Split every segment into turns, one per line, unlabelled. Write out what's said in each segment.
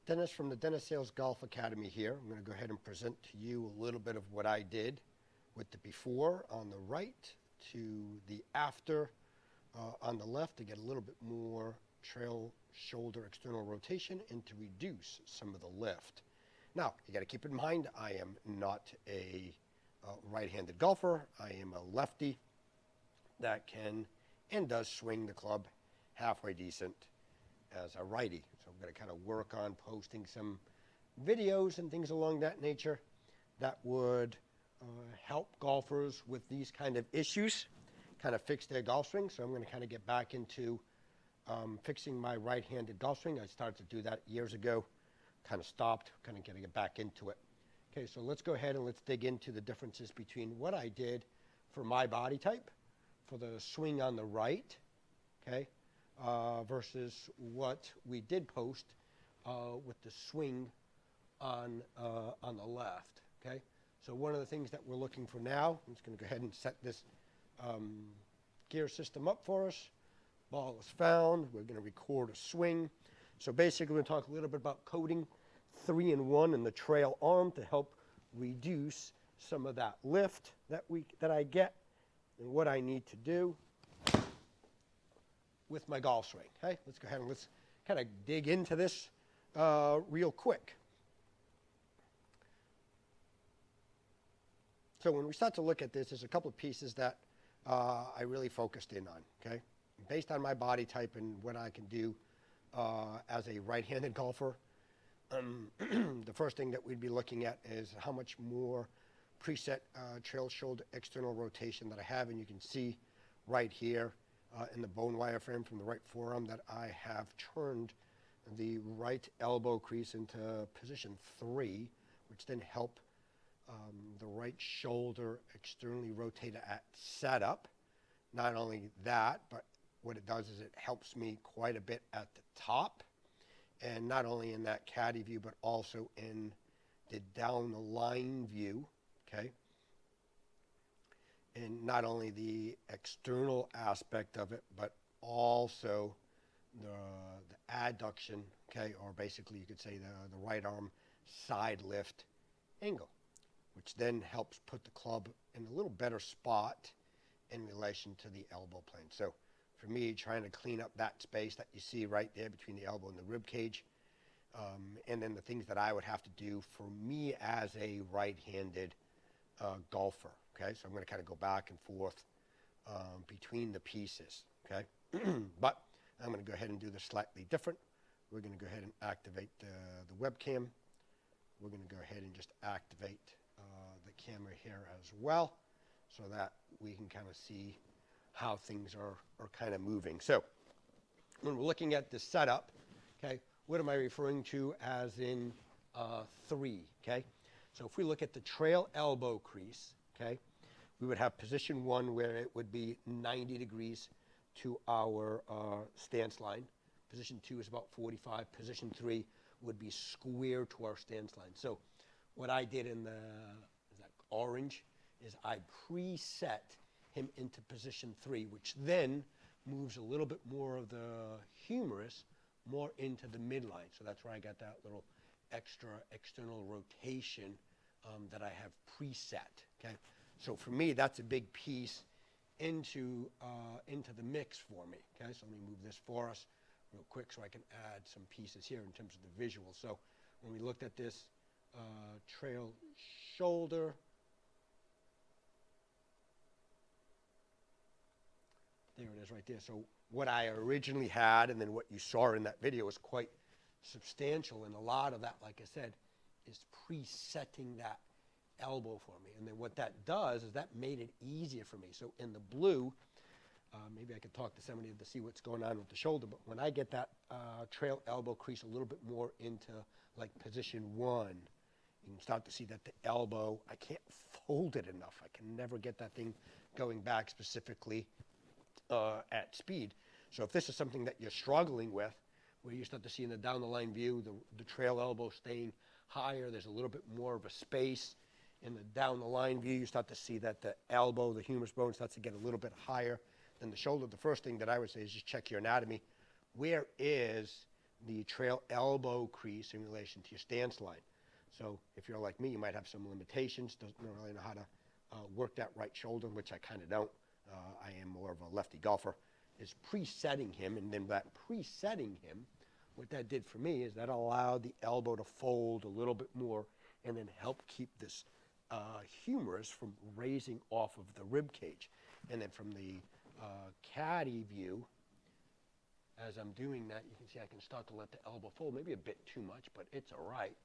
Dennis from the Dennis Sales Golf Academy here. I'm going to go ahead and present to you a little bit of what I did with the before on the right to the after on the left to get a little bit more trail shoulder external rotation and to reduce some of the lift. Now, you got to keep in mind, I am not a right-handed golfer. I am a lefty that can and does swing the club halfway decent as a righty. So I'm going to kind of work on posting some videos and things along that nature that would help golfers with these kind of issues, kind of fix their golf swing. So I'm going to kind of get back into fixing my right-handed golf swing. I started to do that years ago, kind of stopped, kind of getting it back into it. Okay, so let's go ahead and let's dig into the differences between what I did for my body type, for the swing on the right, okay, versus what we did post with the swing on the left, okay? So one of the things that we're looking for now, I'm just going to go ahead and set this gear system up for us. Ball is found. We're going to record a swing. So basically, we're going to talk a little bit about coding 3-in-1 in the trail arm to help reduce some of that lift that I get and what I need to do with my golf swing. Okay, let's go ahead and let's kind of dig into this real quick. So when we start to look at this, there's a couple of pieces that I really focused in on, okay? Based on my body type and what I can do as a right-handed golfer, the first thing that we'd be looking at is how much more preset trail shoulder external rotation that I have, and you can see right here in the bone wire frame from the right forearm that I have turned the right elbow crease into position 3, which then help the right shoulder externally rotate at setup. Not only that, but what it does is it helps me quite a bit at the top, and not only in that caddy view, but also in the down the line view, okay? And not only the external aspect of it, but also the adduction, okay, or basically you could say the right arm side lift angle, which then helps put the club in a little better spot in relation to the elbow plane. So for me, trying to clean up that space that you see right there between the elbow and the rib cage, and then the things that I would have to do for me as a right-handed golfer, okay? So I'm going to kind of go back and forth between the pieces, okay? But I'm going to go ahead and do this slightly different. We're going to go ahead and activate the webcam. We're going to go ahead and just activate the camera here as well so that we can kind of see how things are kind of moving. So when we're looking at the setup, okay, what am I referring to as in 3, okay? So if we look at the trail elbow crease, okay, we would have position 1 where it would be 90 degrees to our stance line. Position 2 is about 45. Position 3 would be square to our stance line. So what I did in the orange is I preset him into position 3, which then moves a little bit more of the humerus more into the midline. So that's where I got that little extra external rotation that I have preset, okay? So for me, that's a big piece into the mix for me, okay? So let me move this for us real quick so I can add some pieces here in terms of the visual. So when we looked at this trail shoulder, there it is right there. So what I originally had and then what you saw in that video is quite substantial, and a lot of that, like I said, is presetting that elbow for me. And then what that does is that made it easier for me. So in the blue, maybe I could talk to somebody to see what's going on with the shoulder, but when I get that trail elbow crease a little bit more into like position 1, you can start to see that the elbow, I can't fold it enough. I can never get that thing going back specifically at speed. So if this is something that you're struggling with, where you start to see in the down the line view, the trail elbow staying higher, there's a little bit more of a space. In the down the line view, you start to see that the elbow, the humerus bone starts to get a little bit higher than the shoulder. The first thing that I would say is just check your anatomy. Where is the trail elbow crease in relation to your stance line. So if you're like me, you might have some limitations, doesn't really know how to work that right shoulder, which I kind of don't. I am more of a lefty golfer, is presetting him, and then that presetting him, what that did for me is that allowed the elbow to fold a little bit more and then help keep this humerus from raising off of the rib cage. And then from the caddy view, as I'm doing that, you can see I can start to let the elbow fold, maybe a bit too much, but it's all right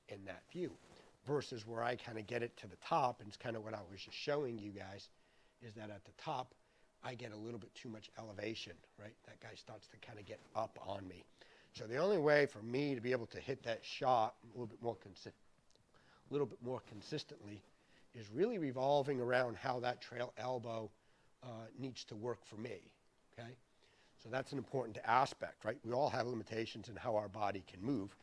in that view. Versus where I kind of get it to the top, and it's kind of what I was just showing you guys, is that at the top, I get a little bit too much elevation, right? That guy starts to kind of get up on me. So the only way for me to be able to hit that shot a little bit more consistently is really revolving around how that trail elbow needs to work for me, okay? So that's an important aspect, right? We all have limitations in how our body can move.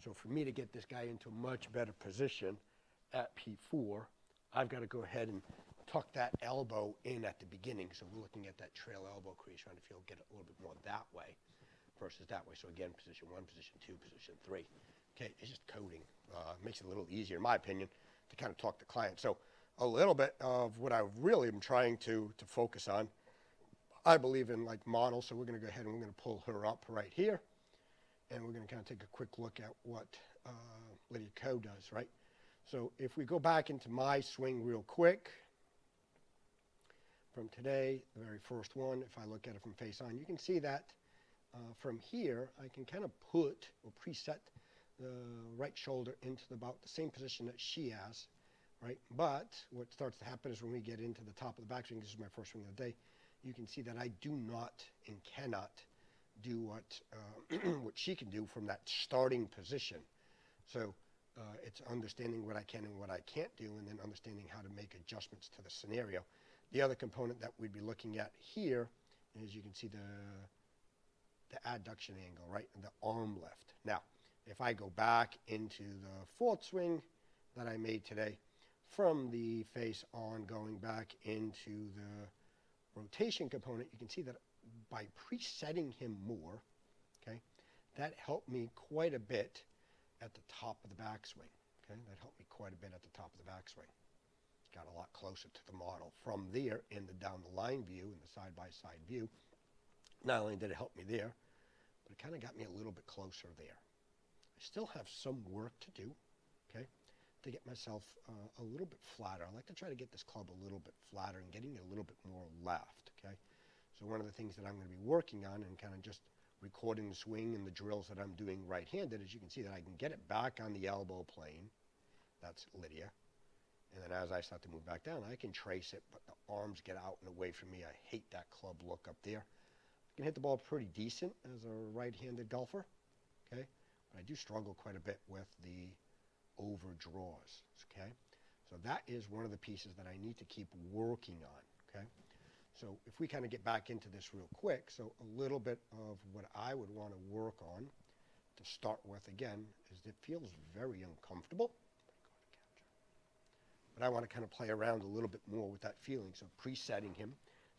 So for me to get this guy into a much better position at P4, I've got to go ahead and tuck that elbow in at the beginning. So we're looking at that trail elbow crease, trying to get it a little bit more that way versus that way. So again, position 1, position 2, position 3. Okay, it's just coding. Makes it a little easier, in my opinion, to kind of talk to clients. So a little bit of what I really am trying to focus on, I believe in like models. So we're going to go ahead and we're going to pull her up right here. And we're going to kind of take a quick look at what Lydia Ko does, right? So if we go back into my swing real quick, from today, the very first one, if I look at it from face on, you can see that from here, I can kind of put or preset the right shoulder into about the same position that she has, right? But what starts to happen is when we get into the top of the backswing, this is my first swing of the day, you can see that I do not and cannot do what what she can do from that starting position. So it's understanding what I can and what I can't do, and then understanding how to make adjustments to the scenario. The other component that we'd be looking at here is you can see the adduction angle, right, and the arm lift. Now, if I go back into the fourth swing that I made today, from the face on going back into the rotation component, you can see that by presetting him more, okay, that helped me quite a bit at the top of the backswing. Okay, that helped me quite a bit at the top of the backswing. Got a lot closer to the model. From there, in the down the line view, in the side-by-side view, not only did it help me there, but it kind of got me a little bit closer there. I still have some work to do, okay, to get myself a little bit flatter. I like to try to get this club a little bit flatter and getting it a little bit more left, okay? So one of the things that I'm going to be working on and kind of just recording the swing and the drills that I'm doing right-handed is you can see that I can get it back on the elbow plane. That's Lydia. And then as I start to move back down, I can trace it, but the arms get out and away from me. I hate that club look up there. I can hit the ball pretty decent as a right-handed golfer, okay? But I do struggle quite a bit with the overdraws, okay? So that is one of the pieces that I need to keep working on, okay? So if we kind of get back into this real quick, so a little bit of what I would want to work on to start with, again, is it feels very uncomfortable. But I want to kind of play around a little bit more with that feeling. So presetting him.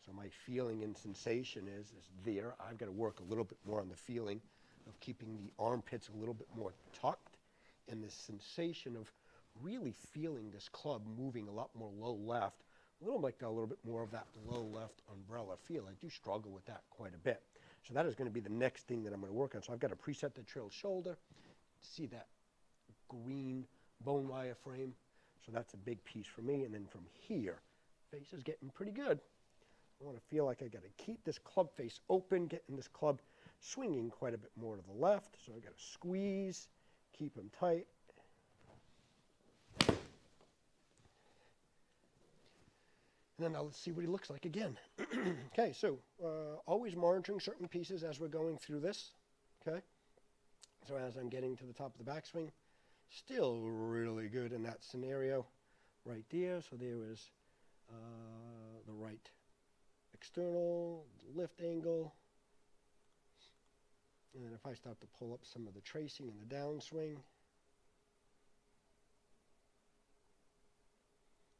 So my feeling and sensation is there. I've got to work a little bit more on the feeling of keeping the armpits a little bit more tucked, and the sensation of really feeling this club moving a lot more low left, a little bit more of that low left umbrella feel. I do struggle with that quite a bit. So that is going to be the next thing that I'm going to work on. So I've got to preset the trail shoulder, see that green bone wire frame. So that's a big piece for me. And then from here, face is getting pretty good. I want to feel like I got to keep this club face open, getting this club swinging quite a bit more to the left. So I got to squeeze, keep him tight. And then now let's see what he looks like again. Okay, so always monitoring certain pieces as we're going through this. Okay, so as I'm getting to the top of the backswing, still really good in that scenario right there. So there is the right external, lift angle. And then if I start to pull up some of the tracing in the downswing,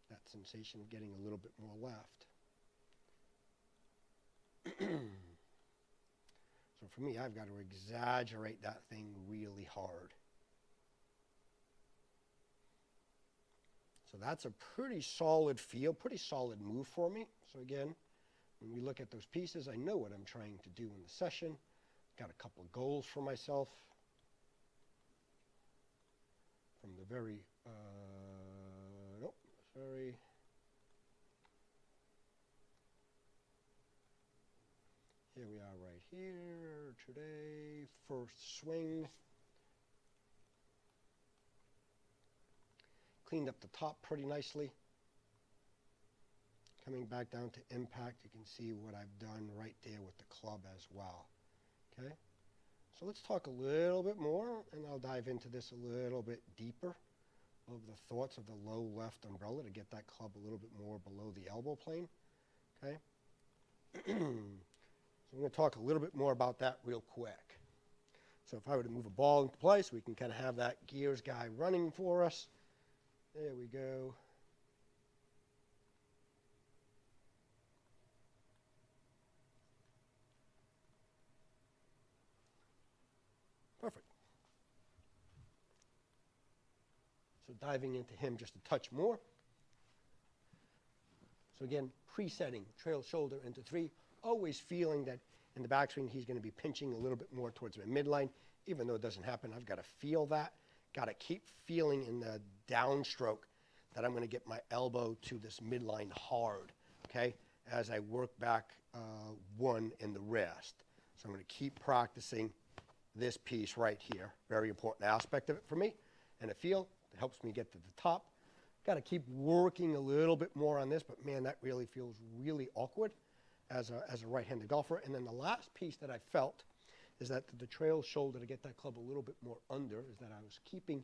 that sensation of getting a little bit more left. So for me, I've got to exaggerate that thing really hard. So that's a pretty solid feel, pretty solid move for me. So again, when we look at those pieces, I know what I'm trying to do in the session. Got a couple of goals for myself. From the very, nope, sorry. Here we are right here today, first swing. Cleaned up the top pretty nicely. Coming back down to impact, you can see what I've done right there with the club as well. Okay, so let's talk a little bit more, and I'll dive into this a little bit deeper of the thoughts of the low left umbrella to get that club a little bit more below the elbow plane. Okay, so I'm going to talk a little bit more about that real quick. So if I were to move a ball into place, we can kind of have that gears guy running for us. There we go. Perfect. So diving into him just a touch more. So again, presetting trail shoulder into 3, always feeling that in the backswing he's going to be pinching a little bit more towards my midline. Even though it doesn't happen, I've got to feel that. Got to keep feeling in the downstroke that I'm going to get my elbow to this midline hard, okay, as I work back one in the wrist. So I'm going to keep practicing this piece right here. Very important aspect of it for me. And a feel that helps me get to the top. Got to keep working a little bit more on this, but man, that really feels really awkward as a right-handed golfer. And then the last piece that I felt is that the trail shoulder, to get that club a little bit more under, is that I was keeping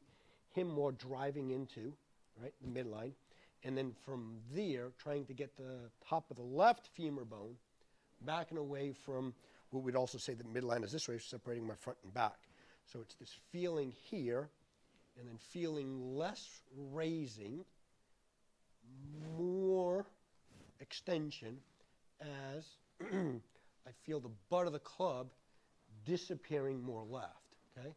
him more driving into, right, the midline. And then from there, trying to get the top of the left femur bone back and away from what we'd also say the midline is this way, separating my front and back. So it's this feeling here, and then feeling less raising, more extension as I feel the butt of the club disappearing more left, okay?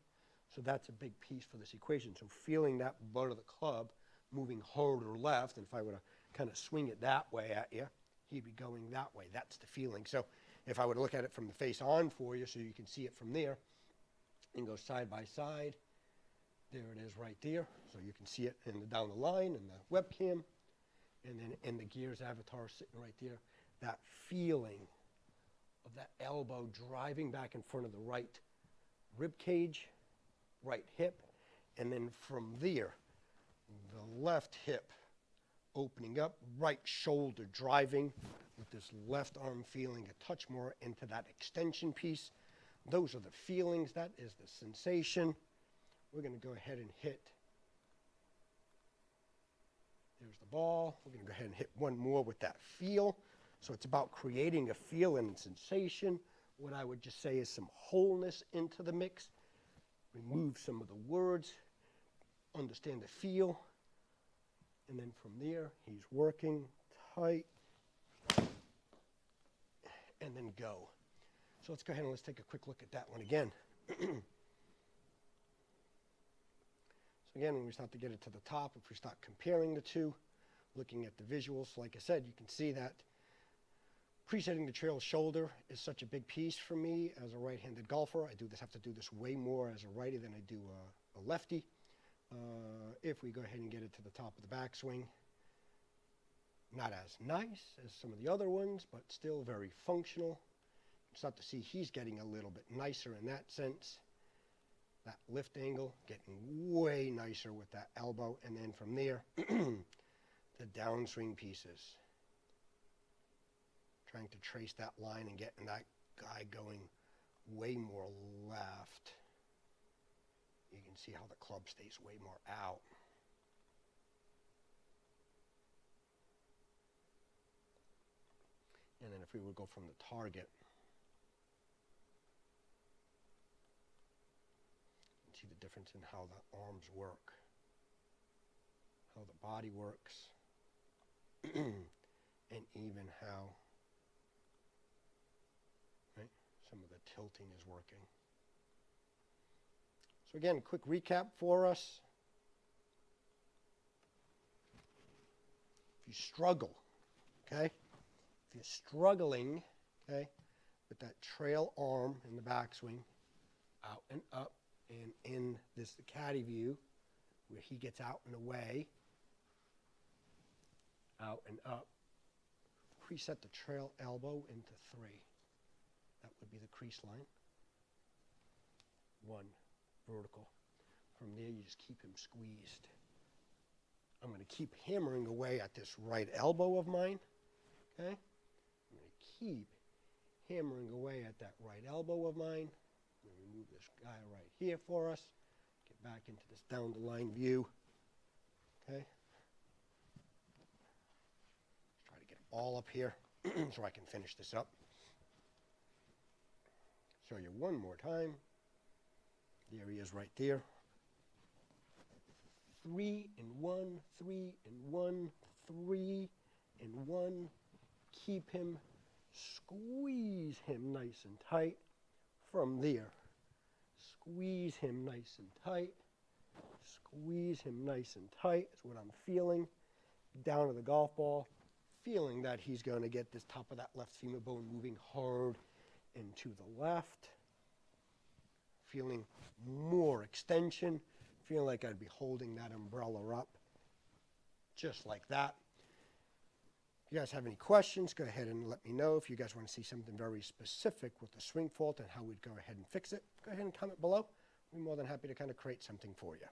So that's a big piece for this equation. So feeling that butt of the club moving harder left, and if I were to kind of swing it that way at you, he'd be going that way. That's the feeling. So if I were to look at it from the face on for you so you can see it from there and go side by side, there it is right there. So you can see it down the line in the webcam, and then in the gears avatar sitting right there. That feeling of that elbow driving back in front of the right rib cage, right hip, and then from there, the left hip opening up, right shoulder driving with this left arm feeling a touch more into that extension piece. Those are the feelings. That is the sensation. We're going to go ahead and hit. There's the ball. We're going to go ahead and hit one more with that feel. So it's about creating a feel and sensation. What I would just say is some wholeness into the mix. Remove some of the words. Understand the feel. And then from there, he's working tight. And then go. So let's go ahead and let's take a quick look at that one again. So again, when we start to get it to the top, if we start comparing the two, looking at the visuals, like I said, you can see that presetting the trail shoulder is such a big piece for me as a right-handed golfer. I have to do this way more as a righty than I do a lefty. If we go ahead and get it to the top of the backswing, not as nice as some of the other ones, but still very functional. You start to see he's getting a little bit nicer in that sense. That lift angle getting way nicer with that elbow, and then from there, the downswing pieces. Trying to trace that line and getting that guy going way more left. You can see how the club stays way more out. And then if we would go from the target, see the difference in how the arms work, how the body works, and even how, right? some of the tilting is working. So again, quick recap for us. If you struggle, okay, if you're struggling, okay, with that trail arm in the backswing, out and up, and in this caddy view, where he gets out and away, out and up, preset the trail elbow into 3. That would be the crease line. 1, vertical. From there, you just keep him squeezed. I'm going to keep hammering away at this right elbow of mine, okay? I'm going to keep hammering away at that right elbow of mine. I'm going to remove this guy right here for us. Get back into this down the line view, okay? Let's try to get all up here so I can finish this up. Show you one more time. There he is right there. 3 and 1, 3 and 1, 3 and 1. Keep him, squeeze him nice and tight. From there, squeeze him nice and tight. Squeeze him nice and tight is what I'm feeling. Down to the golf ball, feeling that he's going to get this top of that left femur bone moving hard and to the left. Feeling more extension. Feeling like I'd be holding that umbrella up just like that. If you guys have any questions, go ahead and let me know. If you guys want to see something very specific with the swing fault and how we'd go ahead and fix it, go ahead and comment below. We're more than happy to kind of create something for you.